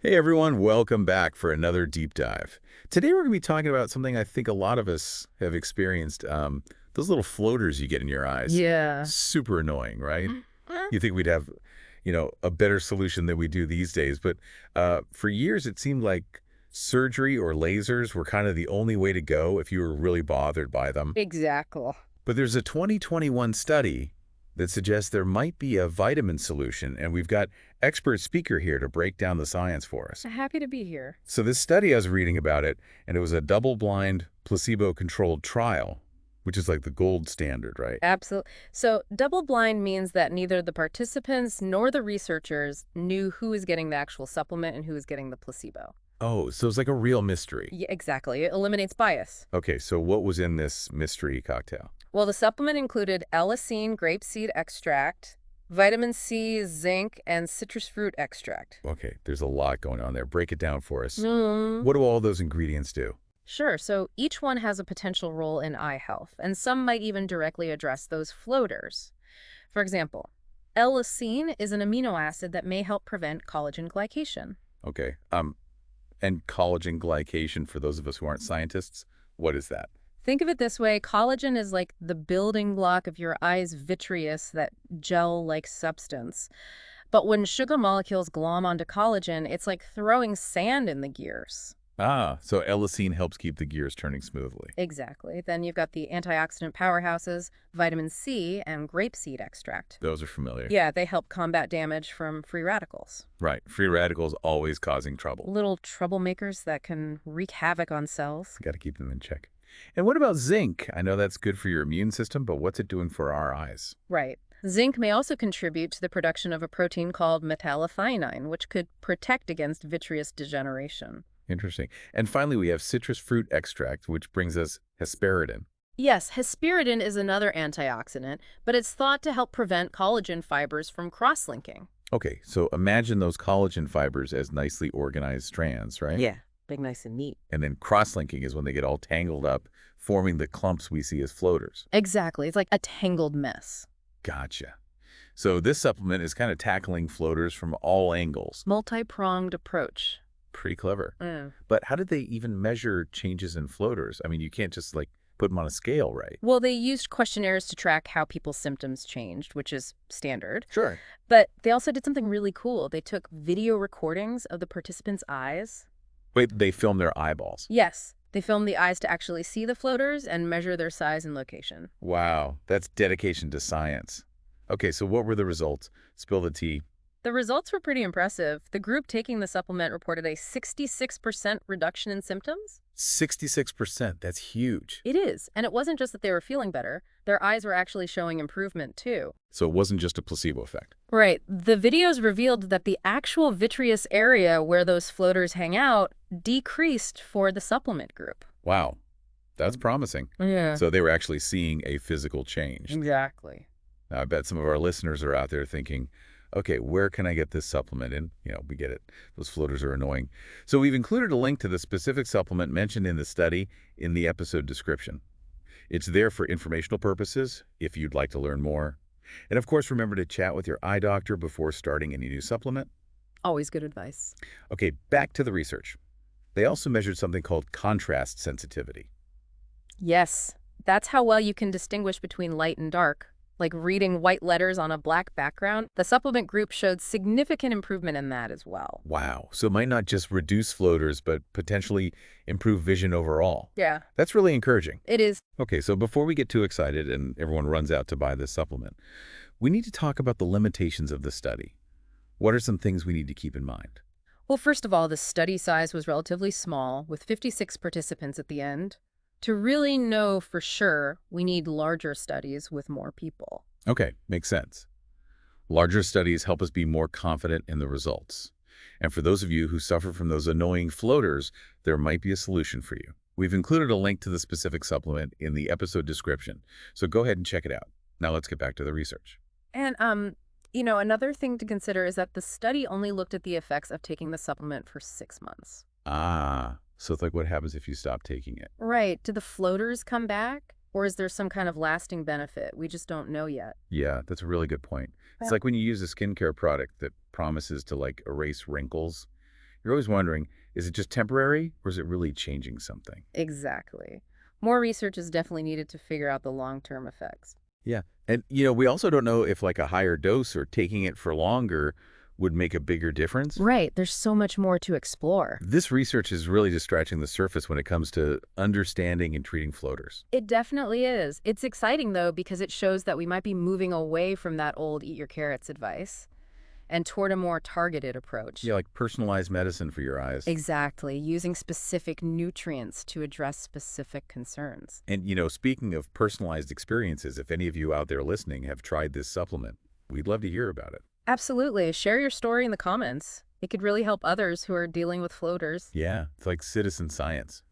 Hey everyone, welcome back for another deep dive. Today we're going to be talking about something I think a lot of us have experienced, those little floaters you get in your eyes. Yeah. Super annoying, right? You think we'd have, a better solution than we do these days, but for years it seemed like surgery or lasers were kind of the only way to go if you were really bothered by them. Exactly. But there's a 2021 study that suggests there might be a vitamin solution, and we've got expert speaker here to break down the science for us. Happy to be here. So this study, I was reading about it, and it was a double-blind, placebo-controlled trial, which is like the gold standard, right? Absolutely. So, double blind means that neither the participants nor the researchers knew who was getting the actual supplement and who was getting the placebo. Oh, so it's like a real mystery. Yeah, exactly. It eliminates bias. Okay, so what was in this mystery cocktail? Well, the supplement included L-lysine grapeseed extract, vitamin C, zinc, and citrus fruit extract. Okay, there's a lot going on there. Break it down for us. Mm. What do all those ingredients do? Sure. So each one has a potential role in eye health, and some might even directly address those floaters. For example, L-lysine is an amino acid that may help prevent collagen glycation. Okay, and collagen glycation, for those of us who aren't scientists, what is that? Think of it this way, collagen is like the building block of your eye's vitreous, that gel-like substance. But when sugar molecules glom onto collagen, it's like throwing sand in the gears. Ah, so L-lysine helps keep the gears turning smoothly. Exactly. Then you've got the antioxidant powerhouses, vitamin C and grapeseed extract. Those are familiar. Yeah, they help combat damage from free radicals. Right, free radicals always causing trouble. Little troublemakers that can wreak havoc on cells. Got to keep them in check. And what about zinc? I know that's good for your immune system, but what's it doing for our eyes? Right. Zinc may also contribute to the production of a protein called metallothionein, which could protect against vitreous degeneration. Interesting. And finally, we have citrus fruit extract, which brings us hesperidin. Yes, hesperidin is another antioxidant, but it's thought to help prevent collagen fibers from cross-linking. Okay, so imagine those collagen fibers as nicely organized strands, right? Yeah, big, nice, and neat. And then cross-linking is when they get all tangled up, forming the clumps we see as floaters. Exactly. It's like a tangled mess. Gotcha. So this supplement is kind of tackling floaters from all angles. Multi-pronged approach. Pretty clever. Mm. But how did they even measure changes in floaters? I mean, you can't just like put them on a scale, right? Well, they used questionnaires to track how people's symptoms changed, which is standard. Sure. But they also did something really cool. They took video recordings of the participants' eyes. Wait, they film their eyeballs. Yes, they filmed the eyes to actually see the floaters and measure their size and location. Wow, that's dedication to science. Okay, so what were the results? Spill the tea. The results were pretty impressive. The group taking the supplement reported a 66% reduction in symptoms. 66%, that's huge. It is. And it wasn't just that they were feeling better. Their eyes were actually showing improvement, too. So it wasn't just a placebo effect. Right. The videos revealed that the actual vitreous area where those floaters hang out decreased for the supplement group. Wow, that's promising. Yeah. So they were actually seeing a physical change. Exactly. Now, I bet some of our listeners are out there thinking, okay, where can I get this supplement? And, we get it. Those floaters are annoying. So we've included a link to the specific supplement mentioned in the study in the episode description. It's there for informational purposes if you'd like to learn more. And of course, remember to chat with your eye doctor before starting any new supplement. Always good advice. Okay, back to the research. They also measured something called contrast sensitivity. Yes, that's how well you can distinguish between light and dark. Like reading white letters on a black background, the supplement group showed significant improvement in that as well. Wow, so it might not just reduce floaters, but potentially improve vision overall. Yeah, That's really encouraging. it is. Okay, so before we get too excited and everyone runs out to buy this supplement, we need to talk about the limitations of the study. What are some things we need to keep in mind? Well, first of all, the study size was relatively small, with 56 participants at the end. To really know for sure, we need larger studies with more people. Okay, makes sense. Larger studies help us be more confident in the results. And for those of you who suffer from those annoying floaters, there might be a solution for you. We've included a link to the specific supplement in the episode description, so go ahead and check it out. Now let's get back to the research. And, another thing to consider is that the study only looked at the effects of taking the supplement for 6 months. Ah, so it's like what happens if you stop taking it? Right. Do the floaters come back? Or is there some kind of lasting benefit? We just don't know yet. Yeah, that's a really good point. It's Yeah. like when you use a skincare product that promises to like erase wrinkles. You're always wondering, is it just temporary or is it really changing something? Exactly. More research is definitely needed to figure out the long-term effects. Yeah. And, we also don't know if like a higher dose or taking it for longer would make a bigger difference. Right, there's so much more to explore. This research is really just scratching the surface when it comes to understanding and treating floaters. It definitely is. It's exciting, though, because it shows that we might be moving away from that old eat your carrots advice and toward a more targeted approach. Yeah, like personalized medicine for your eyes. Exactly, using specific nutrients to address specific concerns. And, speaking of personalized experiences, if any of you out there listening have tried this supplement, we'd love to hear about it. Absolutely. Share your story in the comments. It could really help others who are dealing with floaters. Yeah, it's like citizen science.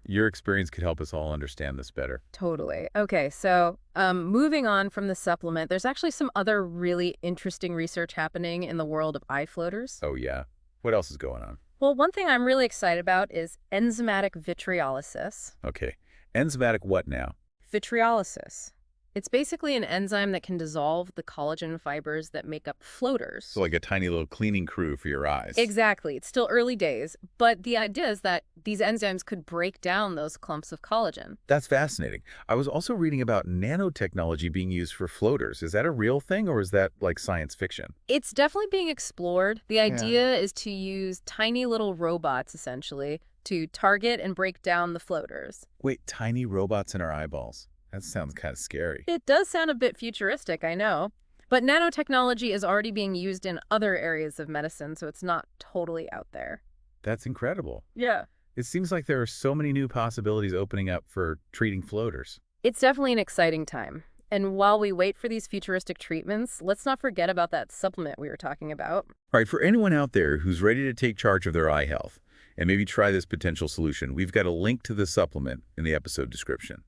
Your experience could help us all understand this better. Totally. Okay, so moving on from the supplement, there's actually some other really interesting research happening in the world of eye floaters. Oh, yeah. What else is going on? Well, one thing I'm really excited about is enzymatic vitriolysis. Okay. Enzymatic what now? Vitriolysis. It's basically an enzyme that can dissolve the collagen fibers that make up floaters. So like a tiny little cleaning crew for your eyes. Exactly. It's still early days, but the idea is that these enzymes could break down those clumps of collagen. That's fascinating. I was also reading about nanotechnology being used for floaters. Is that a real thing or is that like science fiction? It's definitely being explored. The idea is to use tiny little robots, essentially, to target and break down the floaters. Wait, tiny robots in our eyeballs. That sounds kind of scary. It does sound a bit futuristic, I know. But nanotechnology is already being used in other areas of medicine, so it's not totally out there. That's incredible. Yeah. It seems like there are so many new possibilities opening up for treating floaters. It's definitely an exciting time. And while we wait for these futuristic treatments, let's not forget about that supplement we were talking about. All right, for anyone out there who's ready to take charge of their eye health and maybe try this potential solution, we've got a link to the supplement in the episode description.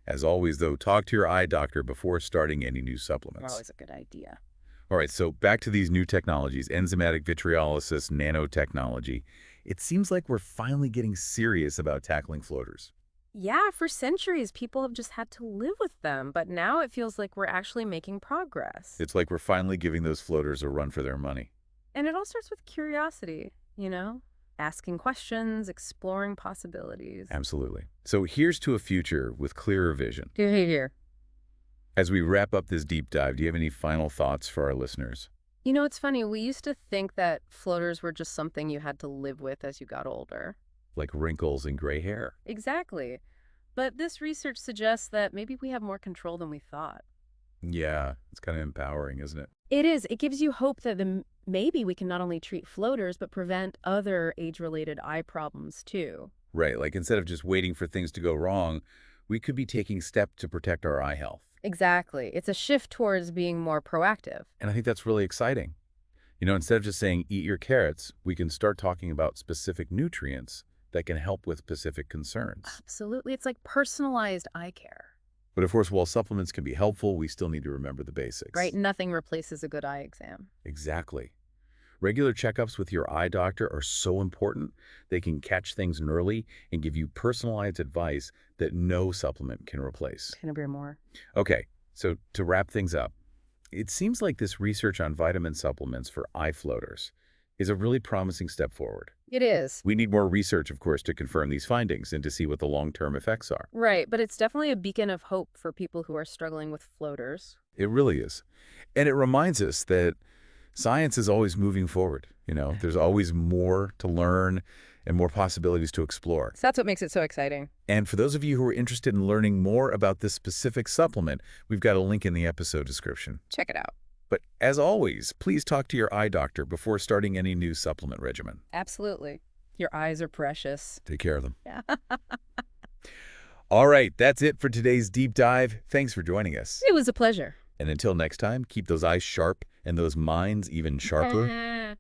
As always, though, talk to your eye doctor before starting any new supplements. Always a good idea. All right, so back to these new technologies, enzymatic vitriolysis, nanotechnology. It seems like we're finally getting serious about tackling floaters. Yeah, for centuries, people have just had to live with them, but now it feels like we're actually making progress. It's like we're finally giving those floaters a run for their money. And it all starts with curiosity, you know? Asking questions, exploring possibilities. Absolutely. So here's to a future with clearer vision. Here. As we wrap up this deep dive, do you have any final thoughts for our listeners? You know, it's funny, we used to think that floaters were just something you had to live with as you got older. Like wrinkles and gray hair. Exactly. But this research suggests that maybe we have more control than we thought. Yeah, it's kind of empowering, isn't it? It is. It gives you hope that maybe we can not only treat floaters, but prevent other age-related eye problems, too. Right, like instead of just waiting for things to go wrong, we could be taking steps to protect our eye health. Exactly. It's a shift towards being more proactive. And I think that's really exciting. Instead of just saying, eat your carrots, we can start talking about specific nutrients that can help with specific concerns. Absolutely. It's like personalized eye care. But of course, while supplements can be helpful, we still need to remember the basics. Right? Nothing replaces a good eye exam. Exactly. Regular checkups with your eye doctor are so important. They can catch things early and give you personalized advice that no supplement can replace. Couldn't agree more. Okay, so to wrap things up, it seems like this research on vitamin supplements for eye floaters is a really promising step forward. It is. We need more research, of course, to confirm these findings and to see what the long-term effects are. Right, but it's definitely a beacon of hope for people who are struggling with floaters. It really is. And it reminds us that science is always moving forward. There's always more to learn and more possibilities to explore. So that's what makes it so exciting. And for those of you who are interested in learning more about this specific supplement, we've got a link in the episode description. Check it out. But as always, please talk to your eye doctor before starting any new supplement regimen. Absolutely. Your eyes are precious. Take care of them. Yeah. All right, that's it for today's deep dive. Thanks for joining us. It was a pleasure. And until next time, keep those eyes sharp and those minds even sharper.